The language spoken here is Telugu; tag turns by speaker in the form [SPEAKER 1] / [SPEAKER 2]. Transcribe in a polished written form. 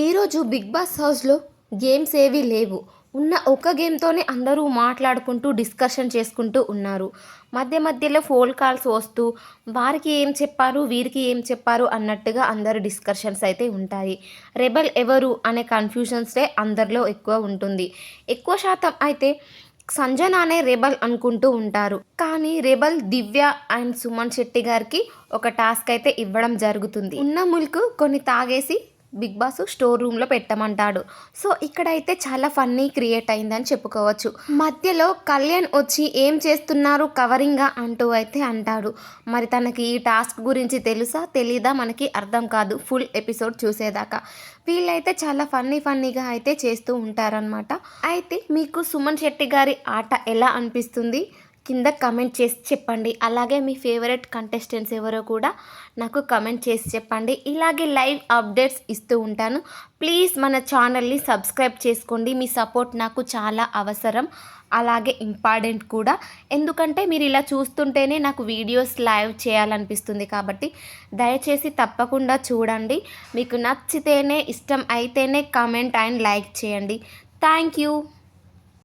[SPEAKER 1] ఈరోజు బిగ్ బాస్ హౌస్‌లో గేమ్స్ ఏవీ లేవు. ఉన్న ఒక్క గేమ్‌తోనే అందరూ మాట్లాడుకుంటూ, డిస్కషన్ చేసుకుంటూ ఉన్నారు. మధ్య మధ్యలో ఫోన్ కాల్స్ వస్తూ, వారికి ఏం చెప్పారు, వీరికి ఏం చెప్పారు అన్నట్టుగా అందరు డిస్కషన్స్ అయితే ఉంటాయి. రెబెల్ ఎవరు అనే కన్‌ఫ్యూజన్సే అందరిలో ఎక్కువ ఉంటుంది. ఎక్కువ శాతం అయితే సంజనానే రెబెల్ అనుకుంటూ ఉంటారు. కానీ rebel Divya and Suman Shetty గారికి ఒక టాస్క్ అయితే ఇవ్వడం జరుగుతుంది. ఉన్న మిల్క్ కొన్ని తాగేసి బిగ్ బాస్ స్టోర్ రూమ్లో పెట్టమంటాడు. సో ఇక్కడైతే చాలా ఫన్నీ క్రియేట్ అయిందని చెప్పుకోవచ్చు. మధ్యలో కళ్యాణ్ వచ్చి ఏం చేస్తున్నారు కవరింగా అంటూ అయితే అంటాడు. మరి తనకి ఈ టాస్క్ గురించి తెలుసా తెలీదా మనకి అర్థం కాదు ఫుల్ ఎపిసోడ్ చూసేదాకా. వీళ్ళైతే చాలా ఫన్నీగా అయితే చేస్తూ ఉంటారనమాట. అయితే మీకు సుమన్ శెట్టి గారి ఆట ఎలా అనిపిస్తుంది కింద కమెంట్ చేసి చెప్పండి. అలాగే మీ ఫేవరెట్ కంటెస్టెంట్స్ ఎవరో కూడా నాకు కమెంట్ చేసి చెప్పండి. ఇలాగే లైవ్ అప్డేట్స్ ఇస్తూ ఉంటాను. ప్లీజ్ మన ఛానల్ని సబ్స్క్రైబ్ చేసుకోండి. మీ సపోర్ట్ నాకు చాలా అవసరం, అలాగే ఇంపార్టెంట్ కూడా. ఎందుకంటే మీరు ఇలా చూస్తుంటేనే నాకు వీడియోస్ లైవ్ చేయాలనిపిస్తుంది. కాబట్టి దయచేసి తప్పకుండా చూడండి. మీకు నచ్చితేనే, ఇష్టం అయితేనే కామెంట్ అండ్ లైక్ చేయండి. Thank you.